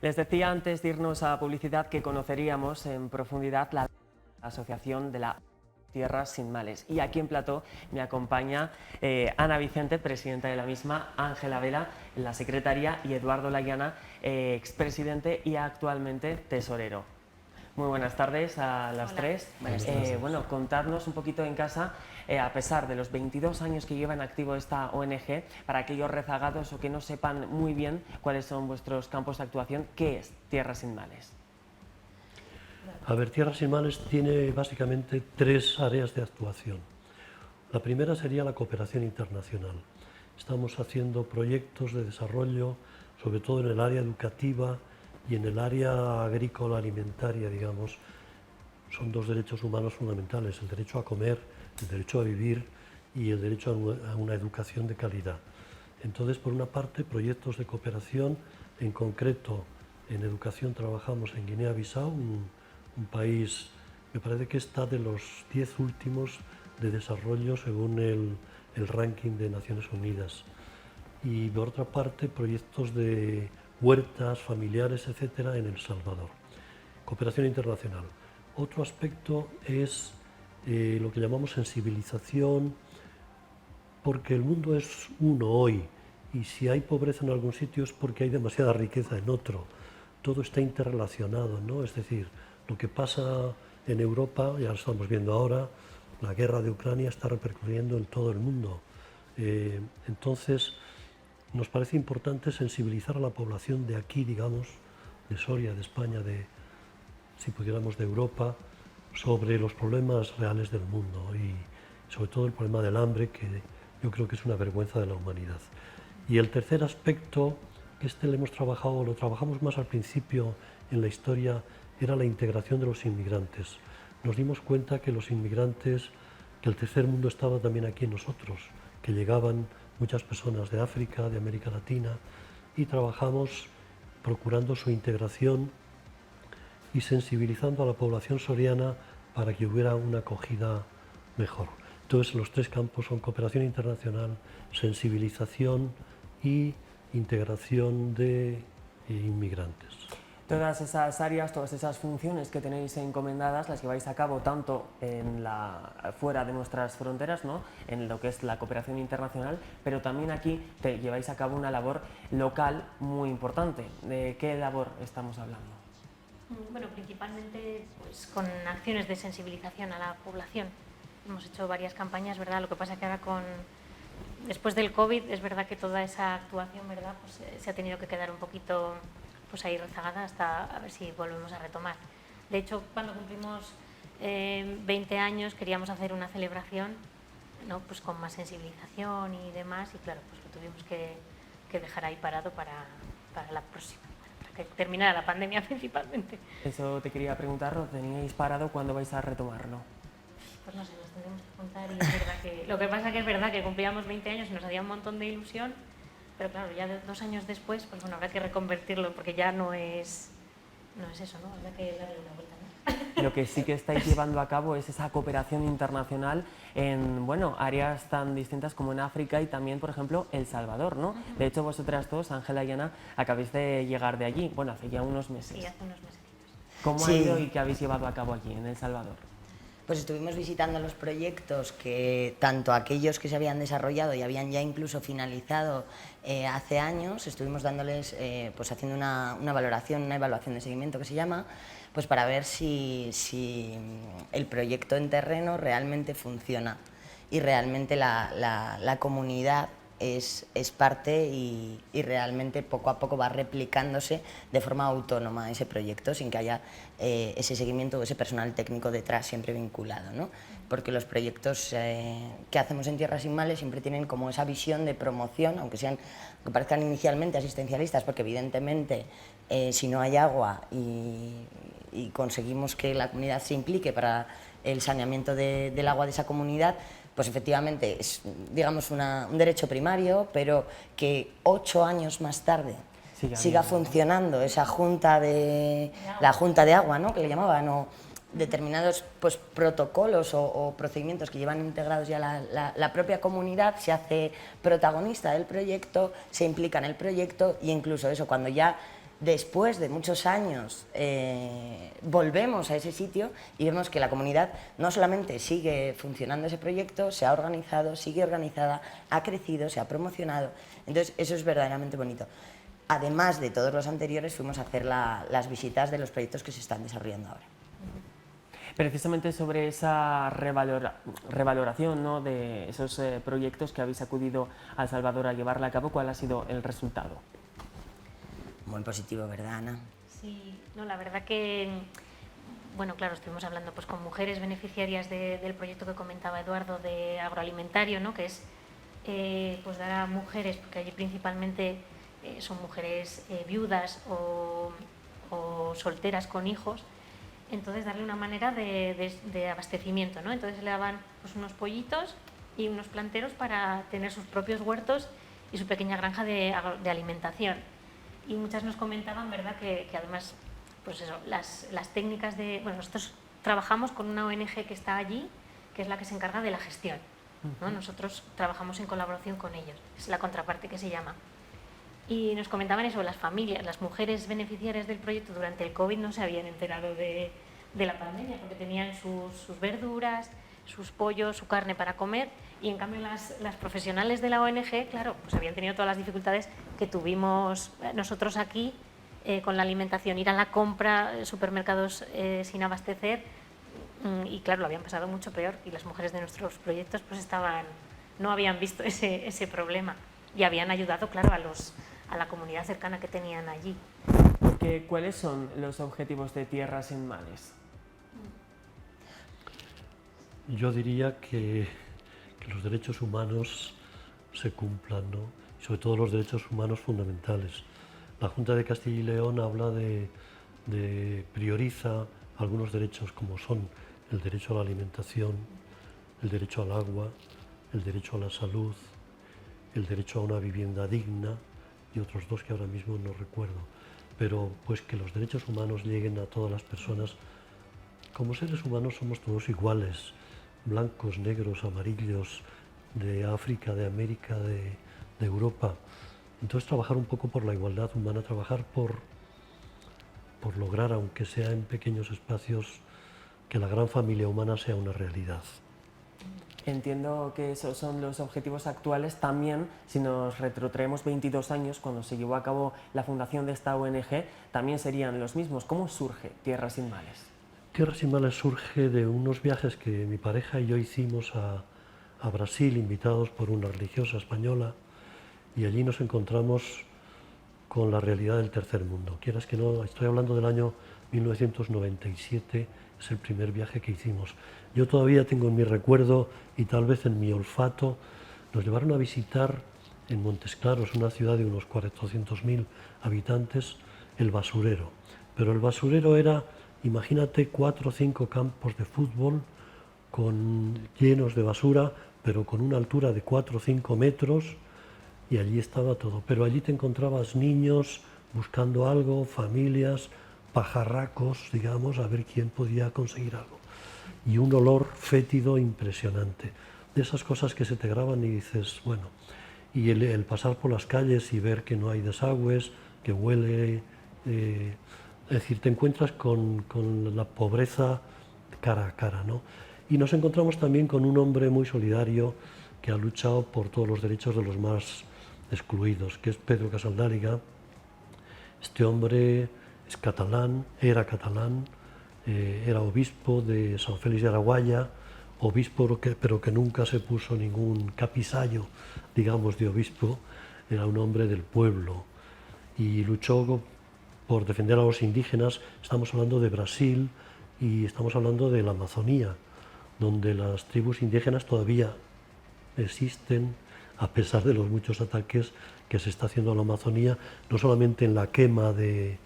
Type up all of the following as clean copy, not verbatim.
Les decía antes de irnos a publicidad que conoceríamos en profundidad la Asociación de la Tierras Sin Males. Y aquí en plató me acompaña Ana Vicente, presidenta de la misma, Ángela Vela, la secretaria, y Eduardo Layana, expresidente y actualmente tesorero. Muy buenas tardes a las tres. Bueno, contadnos un poquito en casa, a pesar de los 22 años que lleva en activo esta ONG, para aquellos rezagados o que no sepan muy bien cuáles son vuestros campos de actuación, ¿qué es Tierras Sin Males? A ver, Tierras Sin Males tiene básicamente tres áreas de actuación. La primera sería la cooperación internacional. Estamos haciendo proyectos de desarrollo, sobre todo en el área educativa y en el área agrícola alimentaria, digamos. Son dos derechos humanos fundamentales, el derecho a comer, el derecho a vivir y el derecho a una educación de calidad. Entonces, por una parte, proyectos de cooperación, en concreto en educación trabajamos en Guinea-Bissau, un país, me parece que está de los 10 últimos de desarrollo según el ranking de Naciones Unidas. Y por otra parte, proyectos de huertas familiares, etcétera, en El Salvador. Cooperación internacional. Otro aspecto es lo que llamamos sensibilización, porque el mundo es uno hoy, y si hay pobreza en algún sitio es porque hay demasiada riqueza en otro. Todo está interrelacionado, ¿no? Es decir, lo que pasa en Europa, ya lo estamos viendo ahora, la guerra de Ucrania está repercutiendo en todo el mundo. Entonces, nos parece importante sensibilizar a la población de aquí, digamos, de Soria, de España, si pudiéramos, de Europa, sobre los problemas reales del mundo y sobre todo el problema del hambre, que yo creo que es una vergüenza de la humanidad. Y el tercer aspecto, que lo trabajamos más al principio en la historia, era la integración de los inmigrantes. Nos dimos cuenta que los inmigrantes, que el tercer mundo estaba también aquí en nosotros, que llegaban muchas personas de África, de América Latina, y trabajamos procurando su integración y sensibilizando a la población soriana para que hubiera una acogida mejor. Entonces, los tres campos son cooperación internacional, sensibilización y integración de inmigrantes. Todas esas áreas, todas esas funciones que tenéis encomendadas las lleváis a cabo tanto fuera de nuestras fronteras, ¿no?, en lo que es la cooperación internacional, pero también aquí lleváis a cabo una labor local muy importante. ¿De qué labor estamos hablando? Bueno, principalmente pues, con acciones de sensibilización a la población. Hemos hecho varias campañas, ¿verdad? Lo que pasa que ahora después del COVID es verdad que toda esa actuación, ¿verdad?, pues, se ha tenido que quedar un poquito pues, ahí rezagada hasta a ver si volvemos a retomar. De hecho, cuando cumplimos 20 años queríamos hacer una celebración, ¿no?, pues, con más sensibilización y demás, y claro, pues lo tuvimos que dejar ahí parado para la próxima. Que terminara la pandemia principalmente. Eso te quería preguntar, ¿lo teníais parado? ¿Cuándo vais a retomarlo? Pues no sé, nos tendremos que contar y es verdad que... Lo que pasa que es verdad que cumplíamos 20 años y nos hacía un montón de ilusión, pero claro, ya 2 años después, pues bueno, habrá que reconvertirlo porque ya no es eso, ¿no? Habrá que darle una vuelta, ¿no? Lo que sí que estáis llevando a cabo es esa cooperación internacional en, bueno, áreas tan distintas como en África y también, por ejemplo, El Salvador, ¿no? De hecho, vosotras dos, Ángela y Ana, acabáis de llegar de allí, bueno, hace ya unos meses. Sí, hace unos mesecitos. ¿Cómo ha ido y qué habéis llevado a cabo allí, en El Salvador? Pues estuvimos visitando los proyectos que, tanto aquellos que se habían desarrollado y habían ya incluso finalizado hace años, estuvimos dándoles, pues haciendo una valoración, una evaluación de seguimiento que se llama, pues para ver si el proyecto en terreno realmente funciona y realmente la comunidad es parte y realmente poco a poco va replicándose de forma autónoma ese proyecto sin que haya ese seguimiento o ese personal técnico detrás siempre vinculado, ¿no? Porque los proyectos que hacemos en Tierras Sin Males siempre tienen como esa visión de promoción, aunque parezcan inicialmente asistencialistas, porque evidentemente si no hay agua y conseguimos que la comunidad se implique para el saneamiento del agua de esa comunidad, pues efectivamente es, digamos, un derecho primario, pero que 8 años más tarde siga funcionando esa la junta de agua, ¿no?, que le llamaban, o determinados pues, protocolos o procedimientos que llevan integrados ya la propia comunidad, se hace protagonista del proyecto, se implica en el proyecto e incluso eso, cuando ya después de muchos años volvemos a ese sitio y vemos que la comunidad no solamente sigue funcionando ese proyecto, se ha organizado, sigue organizada, ha crecido, se ha promocionado. Entonces eso es verdaderamente bonito. Además de todos los anteriores, fuimos a hacer las visitas de los proyectos que se están desarrollando ahora. Precisamente sobre esa revaloración, ¿no?, de esos proyectos que habéis acudido a El Salvador a llevarla a cabo, ¿cuál ha sido el resultado? Muy positivo, ¿verdad, Ana? Sí, no, la verdad que, bueno, claro, estuvimos hablando pues con mujeres beneficiarias del proyecto que comentaba Eduardo de agroalimentario, ¿no?, que es pues dar a mujeres, porque allí principalmente son mujeres viudas o solteras con hijos, entonces darle una manera de abastecimiento, ¿no? Entonces le daban pues unos pollitos y unos planteros para tener sus propios huertos y su pequeña granja de alimentación. Y muchas nos comentaban, ¿verdad?, que además, pues eso, las técnicas de... Bueno, nosotros trabajamos con una ONG que está allí, que es la que se encarga de la gestión, ¿no? Nosotros trabajamos en colaboración con ellos, es la contraparte que se llama. Y nos comentaban eso, las familias, las mujeres beneficiarias del proyecto durante el COVID no se habían enterado de la pandemia, porque tenían sus verduras, sus pollos, su carne para comer, y en cambio las profesionales de la ONG, claro, pues habían tenido todas las dificultades que tuvimos nosotros aquí con la alimentación, ir a la compra, supermercados sin abastecer, y claro, lo habían pasado mucho peor, y las mujeres de nuestros proyectos pues no habían visto ese problema, y habían ayudado, claro, a la comunidad cercana que tenían allí. Porque, ¿cuáles son los objetivos de Tierra sin Males? Yo diría que los derechos humanos se cumplan, ¿no? Y sobre todo los derechos humanos fundamentales. La Junta de Castilla y León habla prioriza algunos derechos como son el derecho a la alimentación, el derecho al agua, el derecho a la salud, el derecho a una vivienda digna y otros dos que ahora mismo no recuerdo. Pero pues que los derechos humanos lleguen a todas las personas. Como seres humanos somos todos iguales, blancos, negros, amarillos, de África, de América, de Europa. Entonces trabajar un poco por la igualdad humana, trabajar por lograr, aunque sea en pequeños espacios, que la gran familia humana sea una realidad. Entiendo que esos son los objetivos actuales. También, si nos retrotraemos 22 años, cuando se llevó a cabo la fundación de esta ONG, también serían los mismos. ¿Cómo surge Tierra sin Males? Tierra sin Males surge de unos viajes que mi pareja y yo hicimos a Brasil, invitados por una religiosa española, y allí nos encontramos con la realidad del tercer mundo. Quieras que no, estoy hablando del año 1997, es el primer viaje que hicimos. Yo todavía tengo en mi recuerdo y tal vez en mi olfato, nos llevaron a visitar en Montes Claros, una ciudad de unos 400.000 habitantes, el basurero. Pero el basurero era, imagínate, 4 o 5 campos de fútbol llenos de basura, pero con una altura de 4 o 5 metros, y allí estaba todo. Pero allí te encontrabas niños buscando algo, familias, pajarracos, digamos, a ver quién podía conseguir algo. Y un olor fétido impresionante. De esas cosas que se te graban y dices, bueno, y el pasar por las calles y ver que no hay desagües, que huele... es decir, te encuentras con la pobreza cara a cara, ¿no? Y nos encontramos también con un hombre muy solidario que ha luchado por todos los derechos de los más excluidos, que es Pedro Casaldáliga. Este hombre es catalán, era catalán, era obispo de San Félix de Araguaia, obispo pero que nunca se puso ningún capisallo, digamos, de obispo, era un hombre del pueblo y luchó por defender a los indígenas. Estamos hablando de Brasil y estamos hablando de la Amazonía, donde las tribus indígenas todavía existen, a pesar de los muchos ataques que se está haciendo a la Amazonía, no solamente en la quema de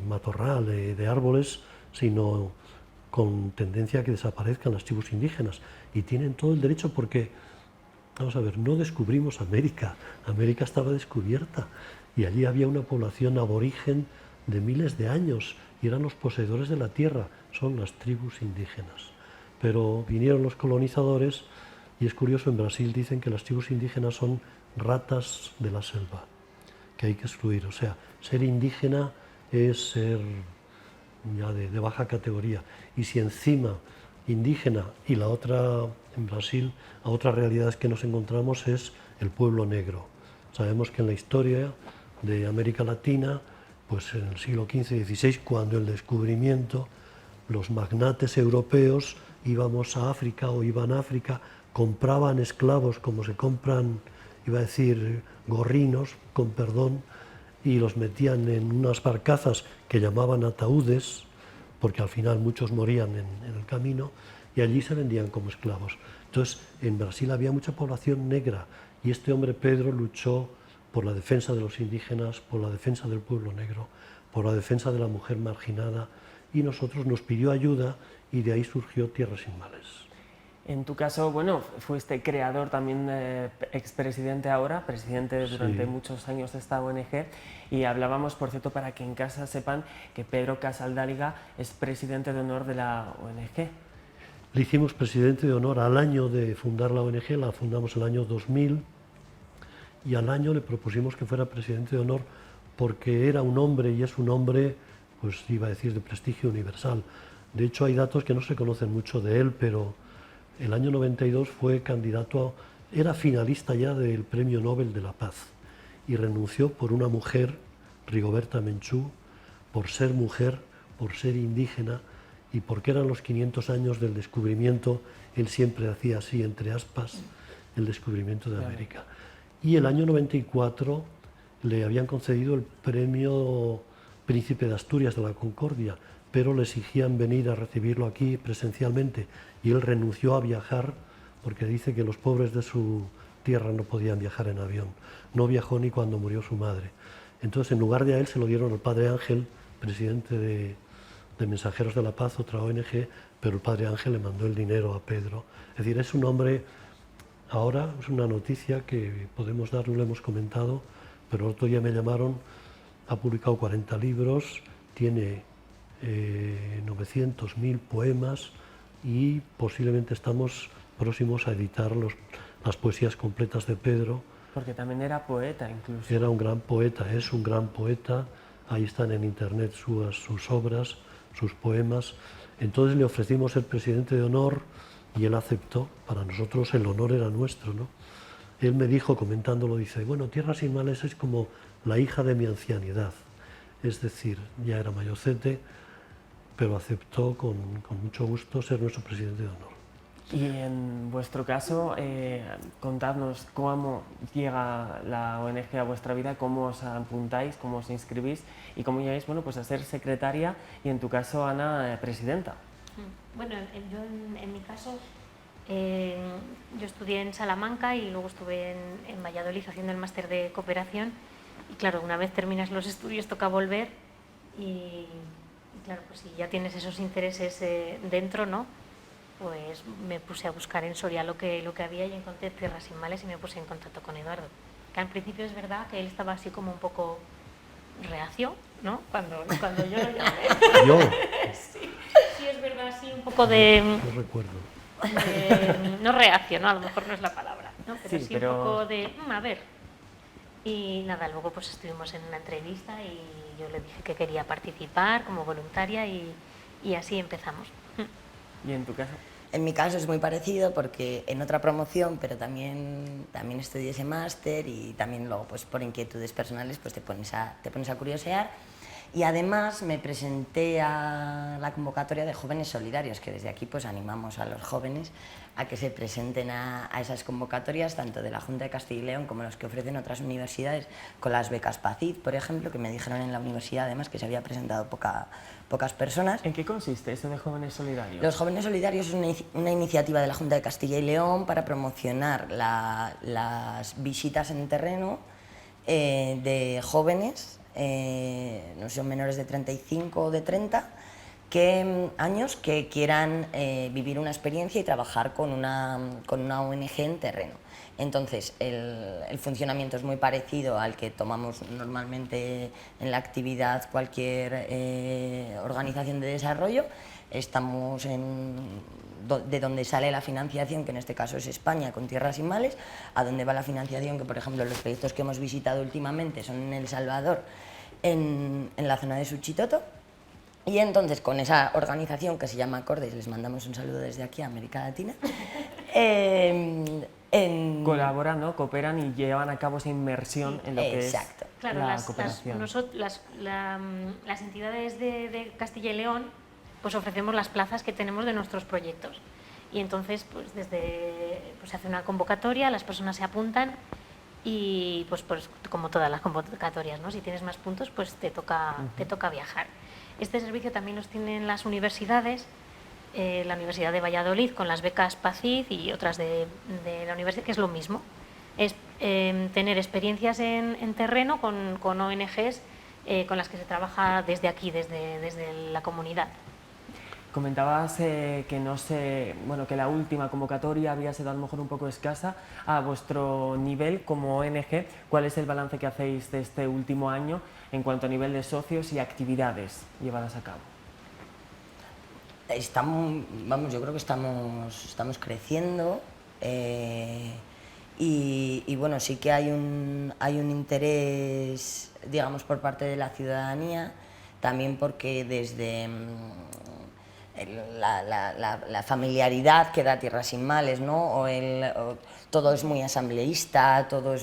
matorral, de árboles, sino con tendencia a que desaparezcan las tribus indígenas. Y tienen todo el derecho porque, vamos a ver, no descubrimos América, América estaba descubierta y allí había una población aborigen de miles de años y eran los poseedores de la tierra, son las tribus indígenas. Pero vinieron los colonizadores y es curioso, en Brasil dicen que las tribus indígenas son ratas de la selva. que hay que excluir. O sea, ser indígena es ser ya de baja categoría. Y si encima indígena y la otra, en Brasil, a otras realidades que nos encontramos es el pueblo negro. Sabemos que en la historia de América Latina, pues en el siglo XV y XVI, cuando el descubrimiento, los magnates europeos íbamos a África o iban a África, compraban esclavos como se compran, iba a decir, gorrinos, con perdón, y los metían en unas barcazas que llamaban ataúdes, porque al final muchos morían en el camino, y allí se vendían como esclavos. Entonces, en Brasil había mucha población negra, y este hombre Pedro luchó por la defensa de los indígenas, por la defensa del pueblo negro, por la defensa de la mujer marginada, y nosotros nos pidió ayuda, y de ahí surgió Tierras Sin Males. En tu caso, bueno, fuiste creador también, expresidente ahora, presidente durante muchos años de esta ONG, y hablábamos, por cierto, para que en casa sepan que Pedro Casaldáliga es presidente de honor de la ONG. Le hicimos presidente de honor al año de fundar la ONG, la fundamos el año 2000, y al año le propusimos que fuera presidente de honor porque era un hombre, y es un hombre, pues iba a decir, de prestigio universal. De hecho, hay datos que no se conocen mucho de él, pero el año 92 fue candidato, era finalista ya del Premio Nobel de la Paz y renunció por una mujer, Rigoberta Menchú, por ser mujer, por ser indígena y porque eran los 500 años del descubrimiento, él siempre hacía así, entre aspas, el descubrimiento de América. Y el año 94 le habían concedido el Premio Príncipe de Asturias de la Concordia, pero le exigían venir a recibirlo aquí presencialmente y él renunció a viajar porque dice que los pobres de su tierra no podían viajar en avión. No viajó ni cuando murió su madre. Entonces, en lugar de a él, se lo dieron al Padre Ángel, presidente de Mensajeros de la Paz, otra ONG, pero el Padre Ángel le mandó el dinero a Pedro. Es decir, es un hombre, ahora es una noticia que podemos dar, no lo hemos comentado, pero el otro día me llamaron, ha publicado 40 libros, tiene 900.000 poemas y posiblemente estamos próximos a editar las poesías completas de Pedro. Porque también era poeta incluso. Era un gran poeta, es un gran poeta, ahí están en internet sus obras, sus poemas. Entonces le ofrecimos ser presidente de honor y él aceptó. Para nosotros el honor era nuestro, ¿no? Él me dijo, comentándolo, dice, bueno, Tierras Sin Males es como la hija de mi ancianidad. Es decir, ya era mayorcete, pero aceptó con mucho gusto ser nuestro presidente de honor. Y en vuestro caso, contadnos cómo llega la ONG a vuestra vida, cómo os apuntáis, cómo os inscribís y cómo llegáis, bueno, pues a ser secretaria y en tu caso, Ana, presidenta. Bueno, yo en mi caso, yo estudié en Salamanca y luego estuve en Valladolid haciendo el máster de cooperación y claro, una vez terminas los estudios toca volver y claro, pues si ya tienes esos intereses dentro, ¿no? Pues me puse a buscar en Soria lo que había y encontré Tierras Sin Males y me puse en contacto con Eduardo. Que al principio es verdad que él estaba así como un poco reacio, ¿no? Cuando yo lo llamé. ¿Yo? Sí, es verdad, sí, un poco de... No recuerdo. No reacio, ¿no? A lo mejor no es la palabra, ¿no? Pero sí, pero... un poco de... a ver. Y nada, luego pues estuvimos en una entrevista y yo le dije que quería participar como voluntaria y así empezamos. ¿Y en tu caso? En mi caso es muy parecido porque en otra promoción, pero también estudié ese máster y también luego pues por inquietudes personales pues te pones a curiosear. Y además me presenté a la convocatoria de Jóvenes Solidarios, que desde aquí pues animamos a los jóvenes a que se presenten a esas convocatorias, tanto de la Junta de Castilla y León como los que ofrecen otras universidades, con las becas PACID, por ejemplo, que me dijeron en la universidad además que se había presentado pocas personas. ¿En qué consiste eso de Jóvenes Solidarios? Los Jóvenes Solidarios es una iniciativa de la Junta de Castilla y León para promocionar las visitas en terreno de jóvenes, no son menores de 35 o de 30, años que quieran vivir una experiencia y trabajar con una ONG en terreno. Entonces, el funcionamiento es muy parecido al que tomamos normalmente en la actividad cualquier organización de desarrollo. Estamos de donde sale la financiación, que en este caso es España con Tierras Sin Males, a dónde va la financiación, que por ejemplo los proyectos que hemos visitado últimamente son en El Salvador, en la zona de Suchitoto. Y entonces con esa organización que se llama Acordes, les mandamos un saludo desde aquí a América Latina, colaboran, ¿no? Cooperan y llevan a cabo esa inmersión en lo que exacto. es Claro, la cooperación. las entidades de Castilla y León pues ofrecemos las plazas que tenemos de nuestros proyectos. Y entonces pues se hace una convocatoria, las personas se apuntan y pues como todas las convocatorias, ¿no? Si tienes más puntos pues te toca viajar. Este servicio también los tienen las universidades, la Universidad de Valladolid con las becas PACID y otras de la universidad, que es lo mismo. Es tener experiencias en terreno con ONGs con las que se trabaja desde aquí, desde la comunidad. Comentabas que la última convocatoria había sido a lo mejor un poco escasa. A vuestro nivel como ONG, ¿cuál es el balance que hacéis de este último año en cuanto a nivel de socios y actividades llevadas a cabo? Yo creo que estamos creciendo y bueno, sí que hay un interés, digamos, por parte de la ciudadanía, también porque desde la familiaridad que da Tierras Sin Males, ¿no? Todo es muy asambleísta, todo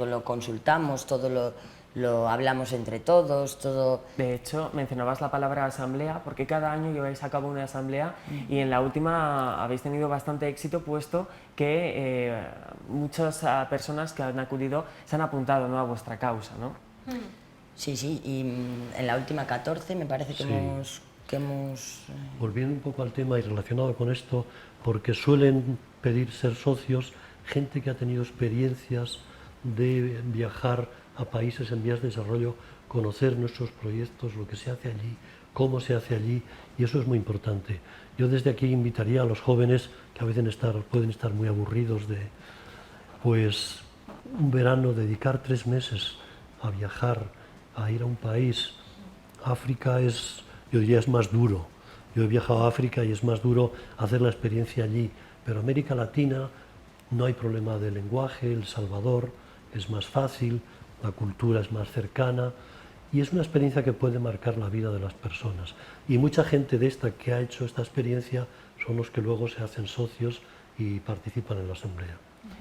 lo consultamos, todo lo hablamos entre todos, todo... De hecho, mencionabas la palabra asamblea, porque cada año lleváis a cabo una asamblea y en la última habéis tenido bastante éxito, puesto que muchas personas que han acudido se han apuntado, ¿no?, a vuestra causa, ¿no? Sí, y en la última 14 me parece que Sí. hemos... Volviendo un poco al tema y relacionado con esto, porque suelen pedir ser socios gente que ha tenido experiencias de viajar a países en vías de desarrollo, conocer nuestros proyectos, lo que se hace allí, cómo se hace allí, y eso es muy importante. Yo desde aquí invitaría a los jóvenes que a veces pueden estar muy aburridos de, pues, un verano, dedicar 3 meses a viajar, a ir a un país. África yo diría, es más duro. Yo he viajado a África y es más duro hacer la experiencia allí, pero América Latina no hay problema de lenguaje, El Salvador es más fácil, la cultura es más cercana y es una experiencia que puede marcar la vida de las personas. Y mucha gente de esta que ha hecho esta experiencia son los que luego se hacen socios y participan en la asamblea.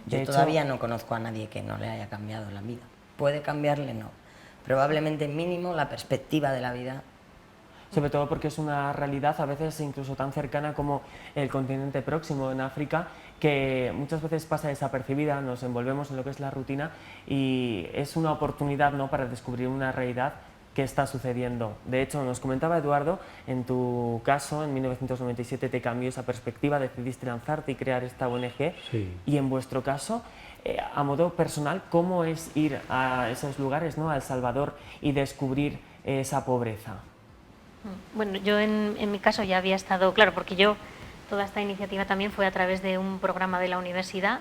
Yo todavía no conozco a nadie que no le haya cambiado la vida. Puede cambiarle, no. Probablemente mínimo la perspectiva de la vida. Sobre todo porque es una realidad a veces incluso tan cercana como el continente próximo en África, que muchas veces pasa desapercibida, nos envolvemos en lo que es la rutina y es una oportunidad, ¿no?, para descubrir una realidad que está sucediendo. De hecho, nos comentaba Eduardo, en tu caso, en 1997 te cambió esa perspectiva, decidiste lanzarte y crear esta ONG. Sí. Y en vuestro caso, a modo personal, ¿cómo es ir a esos lugares, ¿no?, a El Salvador y descubrir esa pobreza? Bueno, yo en mi caso ya había estado, claro, porque toda esta iniciativa también fue a través de un programa de la universidad,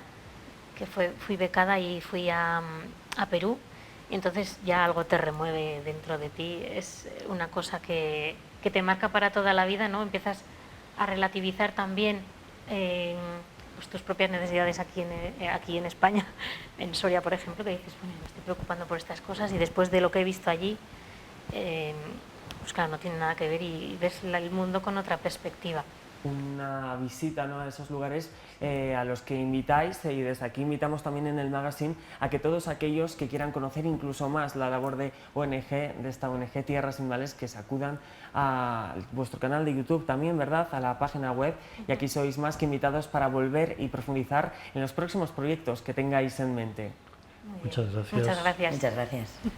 que fui becada y fui a Perú, y entonces ya algo te remueve dentro de ti, es una cosa que te marca para toda la vida, ¿no? Empiezas a relativizar también pues, tus propias necesidades aquí en España, en Soria, por ejemplo, que dices, bueno, me estoy preocupando por estas cosas y después de lo que he visto allí, pues claro, no tiene nada que ver y ves el mundo con otra perspectiva. Una visita, ¿no?, a esos lugares a los que invitáis, y desde aquí invitamos también en el magazine a que todos aquellos que quieran conocer incluso más la labor de esta ONG Tierras Sin Males, que se acudan a vuestro canal de YouTube también, ¿verdad?, a la página web, y aquí sois más que invitados para volver y profundizar en los próximos proyectos que tengáis en mente. Muchas gracias. Muchas gracias. Muchas gracias.